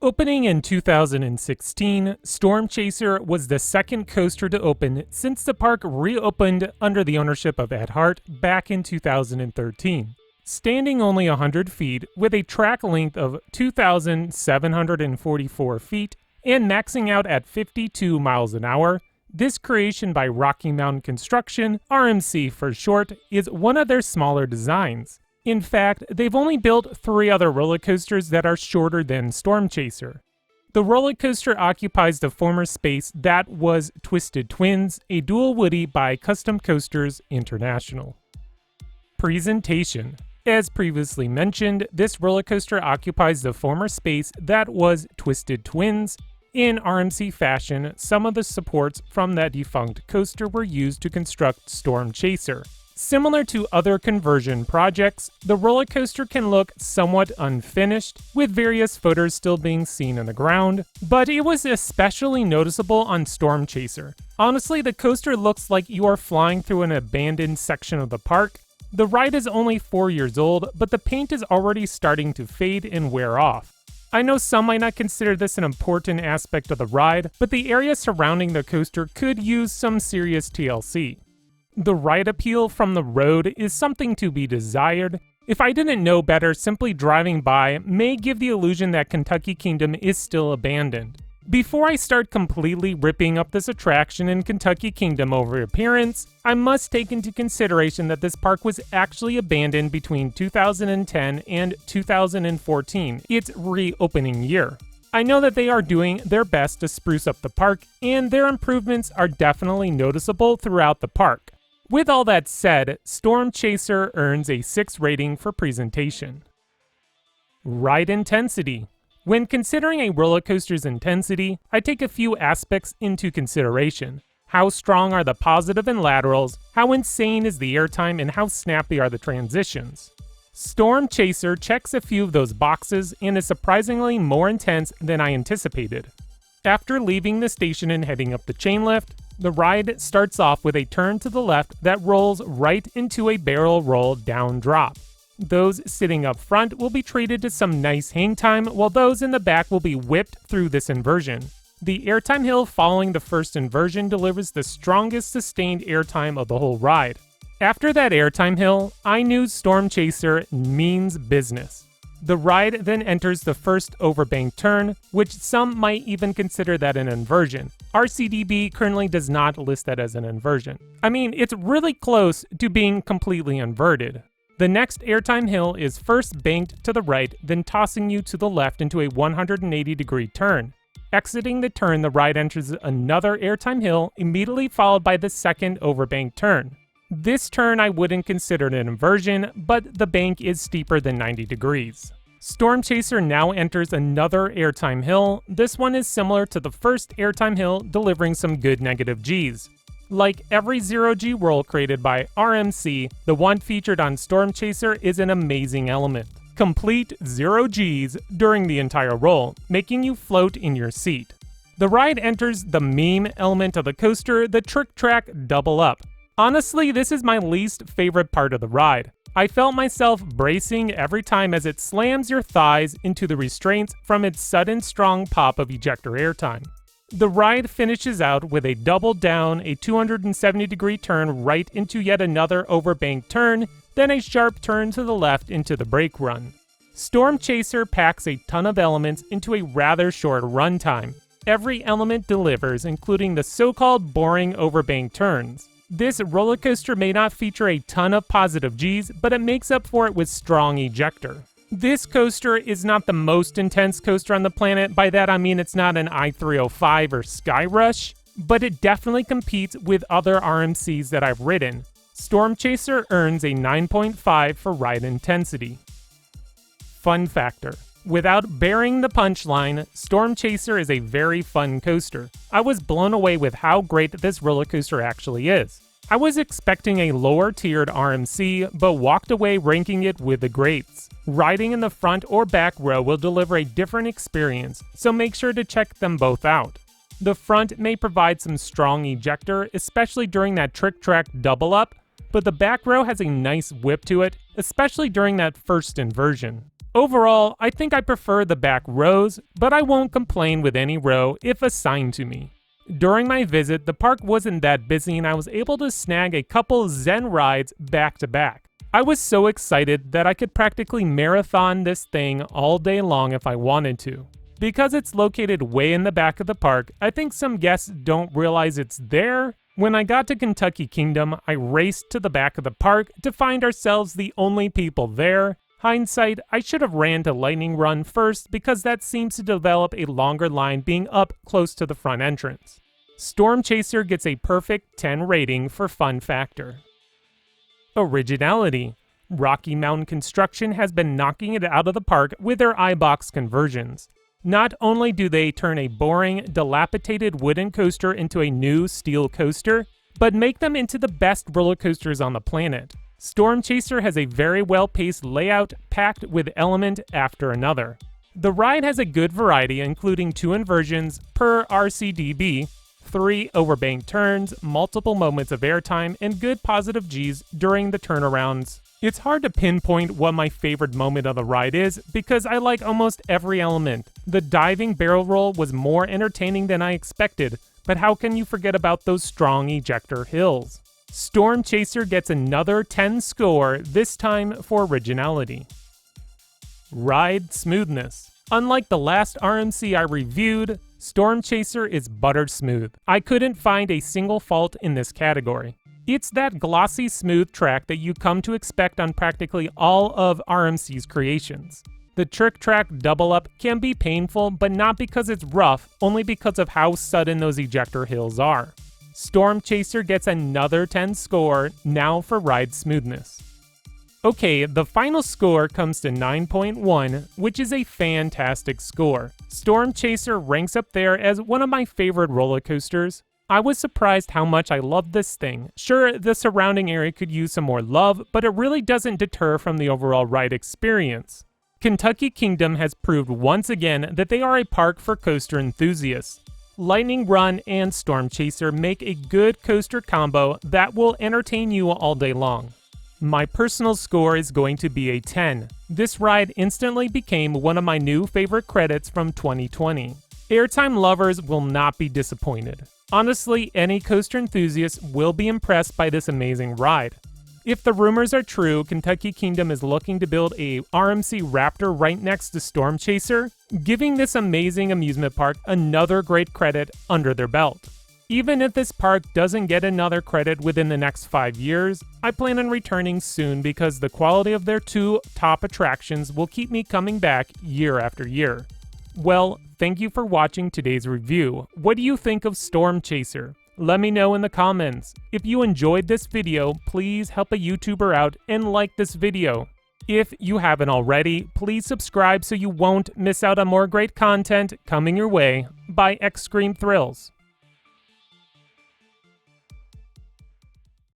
Opening in 2016, Storm Chaser was the second coaster to open since the park reopened under the ownership of Ed Hart back in 2013. Standing only 100 feet with a track length of 2,744 feet and maxing out at 52 miles an hour, this creation by Rocky Mountain Construction, RMC for short, is one of their smaller designs. In fact, they've only built 3 other roller coasters that are shorter than Storm Chaser. The roller coaster occupies the former space that was Twisted Twins, a dual woodie by Custom Coasters International. Presentation. As previously mentioned, this roller coaster occupies the former space that was Twisted Twins. In RMC fashion, some of the supports from that defunct coaster were used to construct Storm Chaser. Similar to other conversion projects, the roller coaster can look somewhat unfinished, with various footers still being seen in the ground, but it was especially noticeable on Storm Chaser. Honestly, the coaster looks like you are flying through an abandoned section of the park. The ride is only 4 years old, but the paint is already starting to fade and wear off. I know some might not consider this an important aspect of the ride, but the area surrounding the coaster could use some serious TLC. The ride appeal from the road is something to be desired. If I didn't know better, simply driving by may give the illusion that Kentucky Kingdom is still abandoned. Before I start completely ripping up this attraction in Kentucky Kingdom over appearance, I must take into consideration that this park was actually abandoned between 2010 and 2014, its reopening year. I know that they are doing their best to spruce up the park, and their improvements are definitely noticeable throughout the park. With all that said, Storm Chaser earns a 6 rating for presentation. Ride intensity. When considering a roller coaster's intensity, I take a few aspects into consideration. How strong are the positive and laterals, how insane is the airtime, and how snappy are the transitions. Storm Chaser checks a few of those boxes and is surprisingly more intense than I anticipated. After leaving the station and heading up the chain lift, the ride starts off with a turn to the left that rolls right into a barrel roll down drop. Those sitting up front will be treated to some nice hang time, while those in the back will be whipped through this inversion. The airtime hill following the first inversion delivers the strongest sustained airtime of the whole ride. After that airtime hill, I knew Storm Chaser means business. The ride then enters the first overbank turn, which some might even consider that an inversion. RCDB currently does not list that as an inversion. I mean, it's really close to being completely inverted. The next airtime hill is first banked to the right, then tossing you to the left into a 180-degree turn. Exiting the turn, the ride enters another airtime hill, immediately followed by the second overbank turn. This turn I wouldn't consider an inversion, but the bank is steeper than 90 degrees. Storm Chaser now enters another airtime hill. This one is similar to the first airtime hill, delivering some good negative Gs. Like every zero-G roll created by RMC, the one featured on Storm Chaser is an amazing element. Complete 0 Gs during the entire roll, making you float in your seat. The ride enters the meme element of the coaster, the trick track double up. Honestly, this is my least favorite part of the ride. I felt myself bracing every time as it slams your thighs into the restraints from its sudden strong pop of ejector airtime. The ride finishes out with a double down, a 270-degree turn right into yet another overbank turn, then a sharp turn to the left into the brake run. Storm Chaser packs a ton of elements into a rather short runtime. Every element delivers, including the so-called boring overbank turns. This roller coaster may not feature a ton of positive Gs, but it makes up for it with strong ejector. This coaster is not the most intense coaster on the planet. By that I mean it's not an I-305 or Sky Rush, but it definitely competes with other RMCs that I've ridden. Storm Chaser earns a 9.5 for ride intensity. Fun factor. Without bearing the punchline, Storm Chaser is a very fun coaster. I was blown away with how great this roller coaster actually is. I was expecting a lower-tiered RMC, but walked away ranking it with the greats. Riding in the front or back row will deliver a different experience, so make sure to check them both out. The front may provide some strong ejector, especially during that trick track double up, but the back row has a nice whip to it, especially during that first inversion. Overall, I think I prefer the back rows, but I won't complain with any row if assigned to me. During my visit, the park wasn't that busy and I was able to snag a couple Zen rides back to back. I was so excited that I could practically marathon this thing all day long if I wanted to. Because it's located way in the back of the park, I think some guests don't realize it's there. When I got to Kentucky Kingdom, I raced to the back of the park to find ourselves the only people there. Hindsight, I should have ran to Lightning Run first because that seems to develop a longer line being up close to the front entrance. Storm Chaser gets a perfect 10 rating for fun factor. Originality. Rocky Mountain Construction has been knocking it out of the park with their iBox conversions. Not only do they turn a boring, dilapidated wooden coaster into a new steel coaster, but make them into the best roller coasters on the planet. Storm Chaser has a very well-paced layout packed with element after another. The ride has a good variety including 2 inversions per RCDB, 3 overbanked turns, multiple moments of airtime, and good positive Gs during the turnarounds. It's hard to pinpoint what my favorite moment of the ride is because I like almost every element. The diving barrel roll was more entertaining than I expected, but how can you forget about those strong ejector hills? Storm Chaser gets another 10 score, this time for originality. Ride Smoothness. Unlike the last RMC I reviewed, Storm Chaser is butter smooth. I couldn't find a single fault in this category. It's that glossy smooth track that you come to expect on practically all of RMC's creations. The trick track double up can be painful, but not because it's rough, only because of how sudden those ejector hills are. Storm Chaser gets another 10 score, now for ride smoothness. Okay, the final score comes to 9.1, which is a fantastic score. Storm Chaser ranks up there as one of my favorite roller coasters. I was surprised how much I loved this thing. Sure, the surrounding area could use some more love, but it really doesn't deter from the overall ride experience. Kentucky Kingdom has proved once again that they are a park for coaster enthusiasts. Lightning Run and Storm Chaser make a good coaster combo that will entertain you all day long. My personal score is going to be a 10. This ride instantly became one of my new favorite credits from 2020. Airtime lovers will not be disappointed. Honestly, any coaster enthusiast will be impressed by this amazing ride. If the rumors are true, Kentucky Kingdom is looking to build a RMC Raptor right next to Storm Chaser, giving this amazing amusement park another great credit under their belt. Even if this park doesn't get another credit within the next 5 years, I plan on returning soon because the quality of their 2 top attractions will keep me coming back year after year. Well, thank you for watching today's review. What do you think of Storm Chaser? Let me know in the comments. If you enjoyed this video, please help a YouTuber out and like this video. If you haven't already, please subscribe so you won't miss out on more great content coming your way by XscreamThrills.